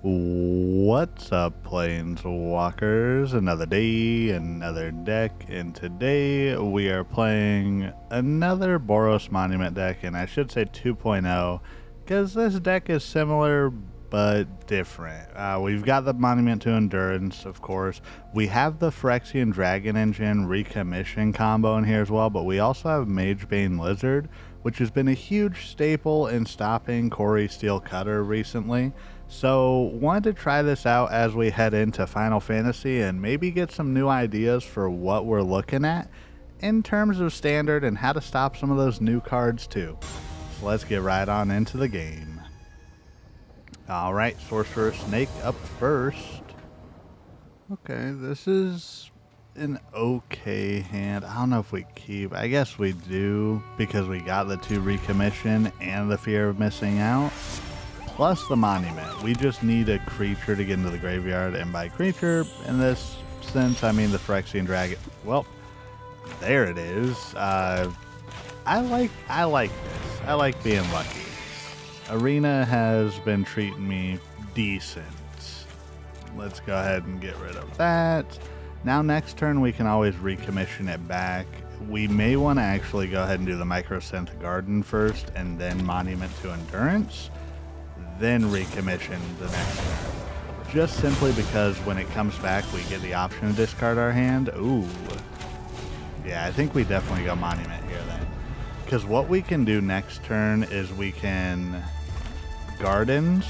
What's up, Planeswalkers? Another day, another deck, and today we are playing another Boros Monument deck, and I should say 2.0, because this deck is similar but different. We've got the Monument to Endurance, of course. We have the Phyrexian Dragon Engine Recommission combo in here as well, but we also have Magebane Lizard, which has been a huge staple in stopping Corey Steel Cutter recently. So wanted to try this out as we head into Final Fantasy and maybe get some new ideas for what we're looking at in terms of standard and how to stop some of those new cards too. So let's get right on into the game. Alright, Sorcerer Snake up first. Okay, this is an okay hand. I don't know if we keep. I guess we do because we got the 2 Recommission and the Fear of Missing Out. Plus the Monument. We just need a creature to get into the graveyard, and by creature, in this sense, I mean the Phyrexian Dragon. Well, there it is. I like this. I like being lucky. Arena has been treating me decent. Let's go ahead and get rid of that. Now next turn we can always recommission it back. We may want to actually go ahead and do the Mycosynth Garden first, and then Monument to Endurance, then recommission the next turn. Just simply because when it comes back, we get the option to discard our hand. Ooh. Yeah, I think we definitely go Monument here then. Because what we can do next turn is we can Gardens,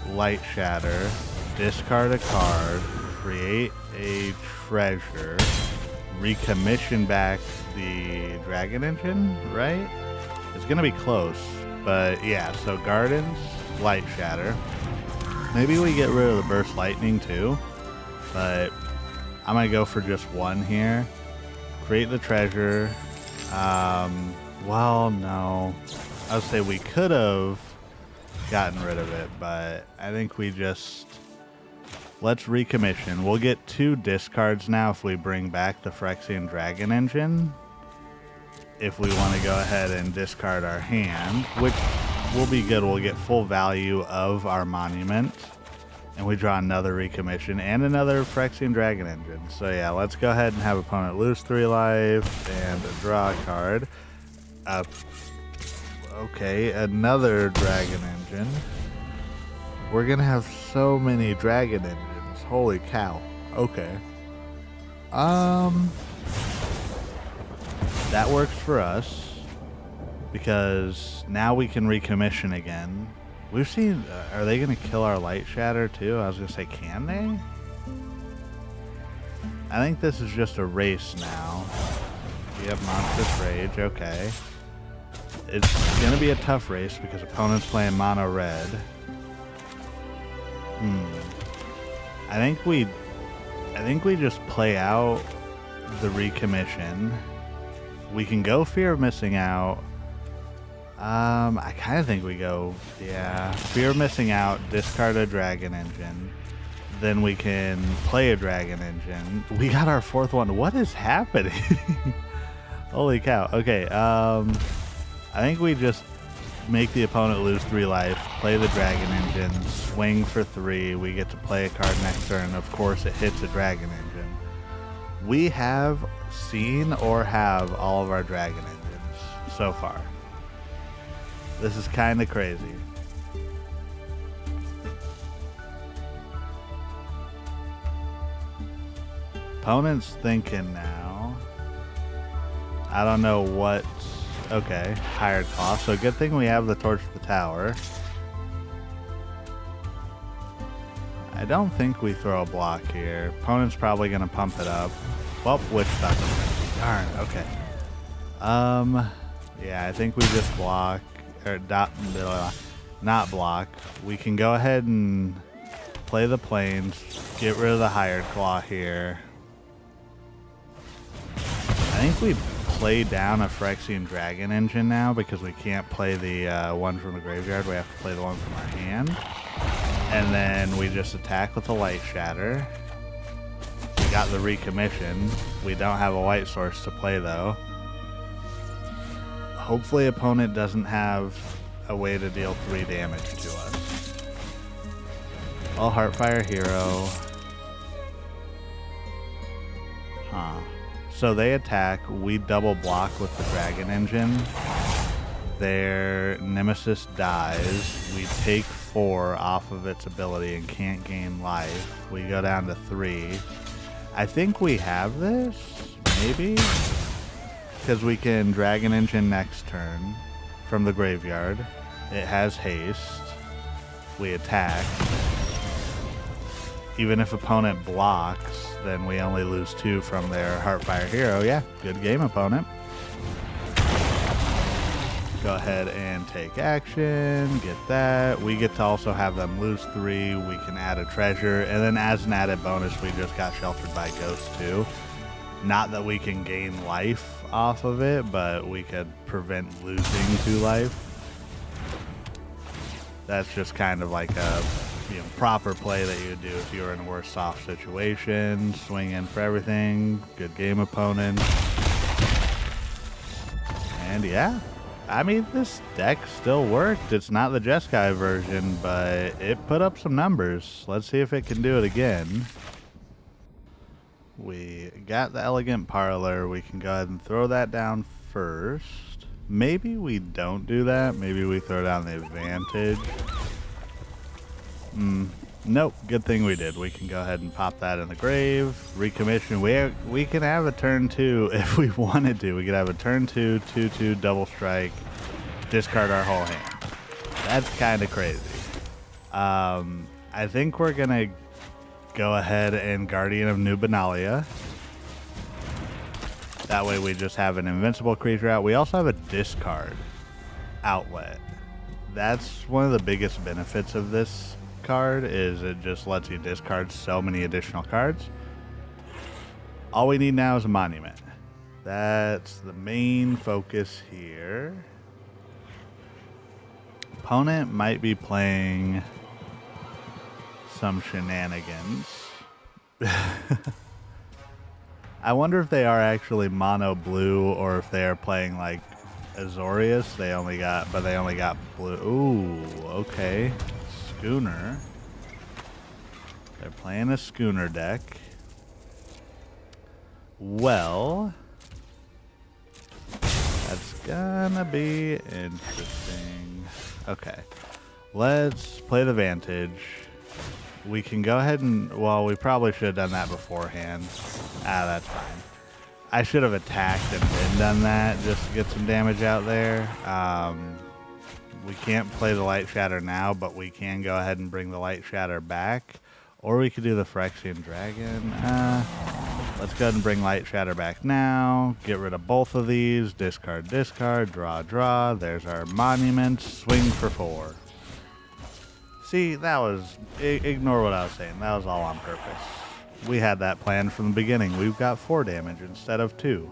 Lightshatter, discard a card, create a treasure, recommission back the Dragon Engine, right? It's going to be close, but yeah, so Gardens, Lightshatter. Maybe we get rid of the Burst Lightning too, but I'm going to go for just one here. Create the treasure. Well, no. I would say we could have gotten rid of it, but I think we just... Let's recommission. We'll get 2 discards now if we bring back the Phyrexian Dragon Engine. If we want to go ahead and discard our hand, which will be good. We'll get full value of our Monument. And we draw another recommission and another Phyrexian Dragon Engine. So yeah, let's go ahead and have opponent lose 3 life and draw a card. Okay, another Dragon Engine. We're gonna have so many Dragon Engines. Holy cow. Okay. That works for us because now we can recommission again. We've seen, are they gonna kill our Lightshatter too? I was gonna say, can they? I think this is just a race now. We have Monstrous Rage, okay. It's gonna be a tough race because opponent's playing mono red. I think we just play out the recommission. We can go Fear of Missing Out. I kind of think we go, yeah, Fear of Missing Out, discard a Dragon Engine. Then we can play a Dragon Engine. We got our 4th one. What is happening? Holy cow. Okay, I think we just make the opponent lose 3 life, play the Dragon Engine, swing for 3. We get to play a card next turn. Of course, it hits a Dragon Engine. We have seen or have all of our Dragon Engines so far. This is kind of crazy. Opponent's thinking now. I don't know what. Okay, Hired Claw. So good thing we have the Torch of the Tower. I don't think we throw a block here. Opponent's probably going to pump it up. Well, Witch Doctor. Darn, okay. Yeah, I think we just block. Or not block. We can go ahead and play the Plains. Get rid of the Hired Claw here. I think we play down a Phyrexian Dragon Engine now because we can't play the one from the graveyard. We have to play the one from our hand. And then we just attack with a Lightshatter. We got the recommission. We don't have a white source to play though. Hopefully opponent doesn't have a way to deal 3 damage to us. All Heartfire Hero. Huh. So they attack, we double block with the Dragon Engine. Their Nemesis dies. We take 4 off of its ability and can't gain life. We go down to 3. I think we have this, maybe? Because we can Dragon Engine next turn from the graveyard. It has haste. We attack. Even if opponent blocks, then we only lose 2 from their Heartfire Hero. Yeah, good game, opponent. Go ahead and take action, get that. We get to also have them lose 3. We can add a treasure, and then as an added bonus, we just got Sheltered by Ghost too. Not that we can gain life off of it, but we could prevent losing 2 life. That's just kind of like a proper play that you would do if you were in a worse soft situation. Swing in for everything. Good game, opponent. And yeah. I mean, this deck still worked. It's not the Jeskai version, but it put up some numbers. Let's see if it can do it again. We got the Elegant Parlor. We can go ahead and throw that down first. Maybe we don't do that. Maybe we throw down the Vantage. Nope. Good thing we did. We can go ahead and pop that in the grave. Recommission. We can have a turn 2 if we wanted to. We could have a turn 2, 2/2 double strike, discard our whole hand. That's kind of crazy. I think we're gonna go ahead and Guardian of New Benalia. That way we just have an invincible creature out. We also have a discard outlet. That's one of the biggest benefits of this card, is it just lets you discard so many additional cards. All we need now is a monument. That's the main focus here. Opponent might be playing some shenanigans. I wonder if they are actually mono blue or if they are playing like Azorius. They only got blue. Ooh, okay. Schooner. They're playing a Schooner deck. Well, that's gonna be interesting. Okay, let's play the Vantage. We can go ahead and, well, we probably should have done that beforehand. That's fine. I should have attacked and then done that just to get some damage out there. We can't play the Lightshatter now, but we can go ahead and bring the Lightshatter back. Or we could do the Phyrexian Dragon. Let's go ahead and bring Lightshatter back now. Get rid of both of these. Discard, discard, draw, draw. There's our monument. Swing for 4. See, that was... Ignore what I was saying. That was all on purpose. We had that planned from the beginning. We've got 4 damage instead of 2.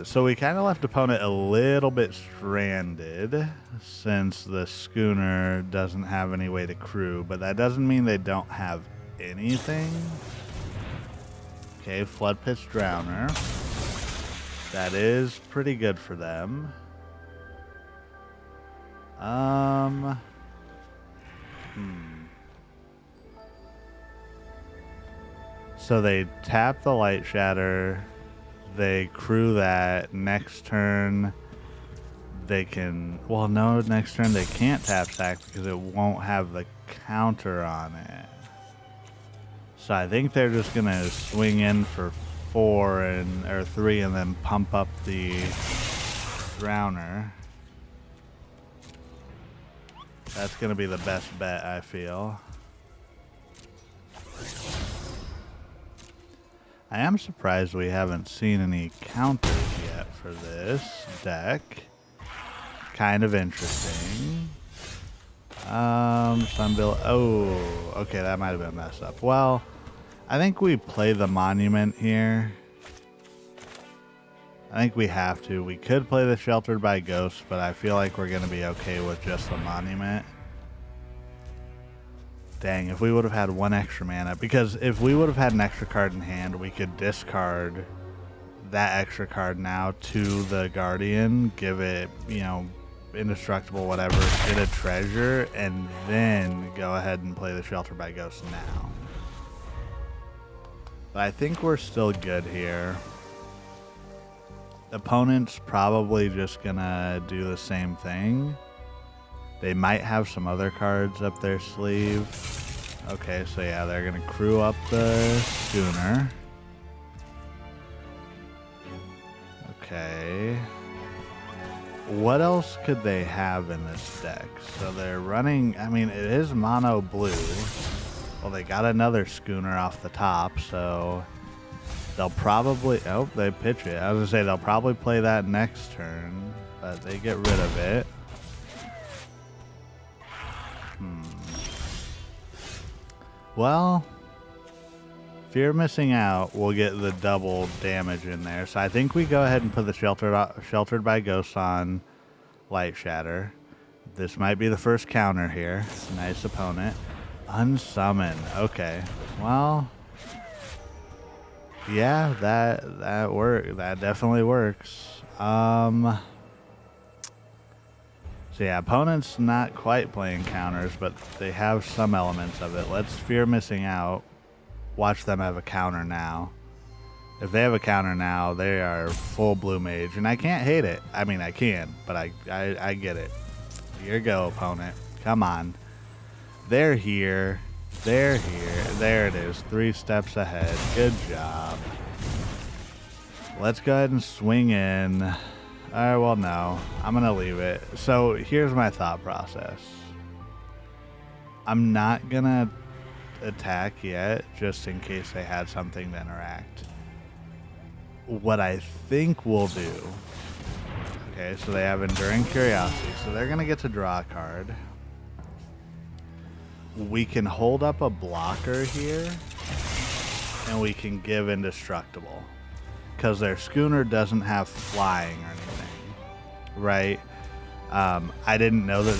So we kind of left opponent a little bit stranded since the Schooner doesn't have any way to crew, but that doesn't mean they don't have anything. Okay, Flood Pit's Drowner. That is pretty good for them. So they tap the Lightshatter. They crew that. Next turn, they can... Well, no, next turn they can't tap sack because it won't have the counter on it. So I think they're just going to swing in for 4 or 3 and then pump up the Drowner. That's going to be the best bet, I feel. I am surprised we haven't seen any counters yet for this deck. Kind of interesting. Sunbillow. Oh, okay, that might have been messed up. Well, I think we play the monument here. I think we have to. We could play the Sheltered by Ghosts, but I feel like we're going to be okay with just the monument. Dang, if we would have had 1 extra mana, because if we would have had an extra card in hand, we could discard that extra card now to the Guardian, give it, indestructible, whatever, get a treasure, and then go ahead and play the Shelter by Ghost now. But I think we're still good here. Opponent's probably just gonna do the same thing. They might have some other cards up their sleeve. Okay, so yeah, they're gonna crew up the schooner. Okay. What else could they have in this deck? So they're running, I mean, it is mono blue. Well, they got another schooner off the top, so they'll probably, oh, they pitch it. I was gonna say they'll probably play that next turn, but they get rid of it. Well, if you're missing out, we'll get the double damage in there. So I think we go ahead and put the Sheltered by Ghosts on Lightshatter. This might be the first counter here. Nice opponent. Unsummon. Okay. Well, yeah, that definitely works. So yeah, opponent's not quite playing counters, but they have some elements of it. Let's fear missing out. Watch them have a counter now. If they have a counter now, they are full blue mage, and I can't hate it. I mean, I can, but I get it. Here you go, opponent. Come on. They're here. They're here. There it is. 3 steps ahead. Good job. Let's go ahead and swing in. Well, no. I'm going to leave it. So here's my thought process. I'm not going to attack yet, just in case they had something to interact. What I think we'll do... Okay, so they have Enduring Curiosity, so they're going to get to draw a card. We can hold up a blocker here, and we can give Indestructible. Because their schooner doesn't have flying or anything, right? I didn't know that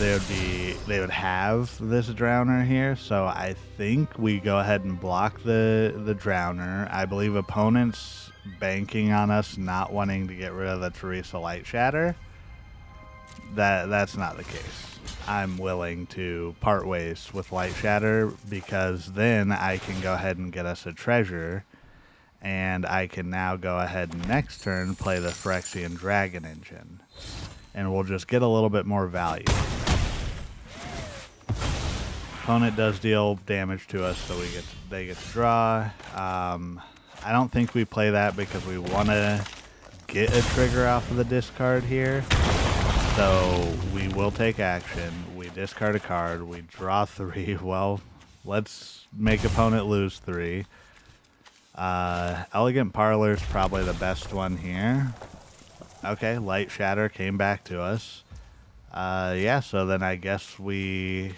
they would have this Drowner here, so I think we go ahead and block the Drowner. I believe opponents banking on us not wanting to get rid of the Tersa Lightshatter. That's not the case. I'm willing to part ways with Lightshatter because then I can go ahead and get us a treasure. And I can now go ahead and next turn play the Phyrexian Dragon Engine. And we'll just get a little bit more value. Opponent does deal damage to us, so they get to draw. I don't think we play that because we want to get a trigger off of the discard here. So we will take action. We discard a card. We draw 3. Well, let's make opponent lose 3. Elegant Parlor is probably the best one here. Okay, Lightshatter came back to us. Yeah, so then I guess I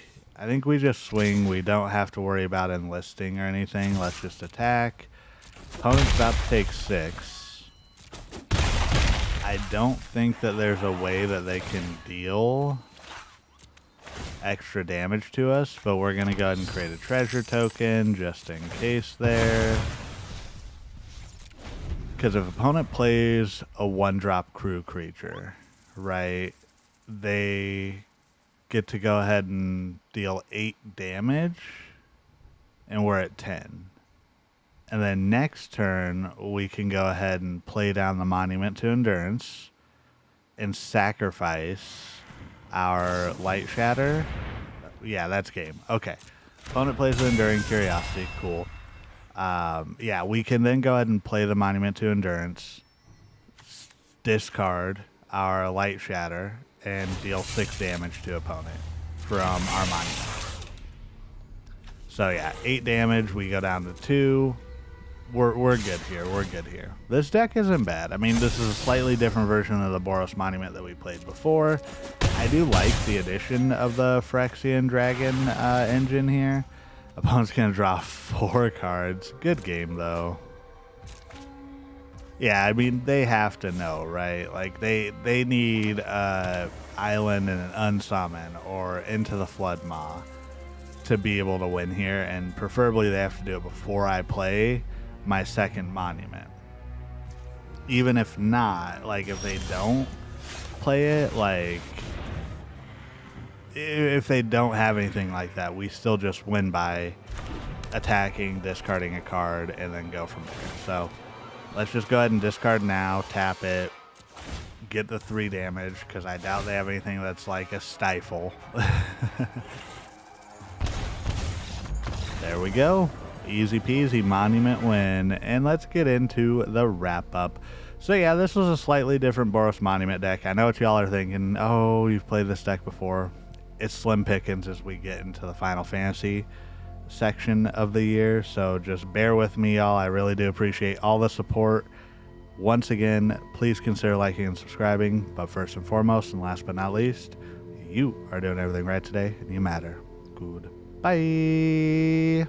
think we just swing. We don't have to worry about enlisting or anything. Let's just attack. Opponent's about to take 6. I don't think that there's a way that they can deal extra damage to us, but we're going to go ahead and create a treasure token just in case there. Because if opponent plays a 1-drop crew creature, right, they get to go ahead and deal 8 damage, and we're at 10. And then next turn, we can go ahead and play down the Monument to Endurance and sacrifice our Lightshatter. Yeah, that's game. Okay. Opponent plays the Enduring Curiosity. Cool. Yeah, we can then go ahead and play the Monument to Endurance, discard our Lightshatter, and deal 6 damage to opponent from our Monument. So yeah, 8 damage. We go down to 2. We're good here. We're good here. This deck isn't bad. I mean, this is a slightly different version of the Boros Monument that we played before. I do like the addition of the Phyrexian Dragon engine here. Opponent's going to draw 4 cards. Good game, though. Yeah, I mean, they have to know, right? Like, they need Island and an Unsummon or Into the Flood Maw to be able to win here, and preferably they have to do it before I play my second Monument. Even if not, like, if they don't play it, like, if they don't have anything like that, we still just win by attacking, discarding a card, and then go from there. So let's just go ahead and discard now, tap it, get the 3 damage, because I doubt they have anything that's like a stifle. There we go. Easy peasy, monument win. And let's get into the wrap up. So yeah, this was a slightly different Boros Monument deck. I know what y'all are thinking. Oh, you've played this deck before. It's slim pickings as we get into the Final Fantasy section of the year. So just bear with me, y'all. I really do appreciate all the support. Once again, please consider liking and subscribing. But first and foremost, and last but not least, you are doing everything right today, and you matter. Goodbye.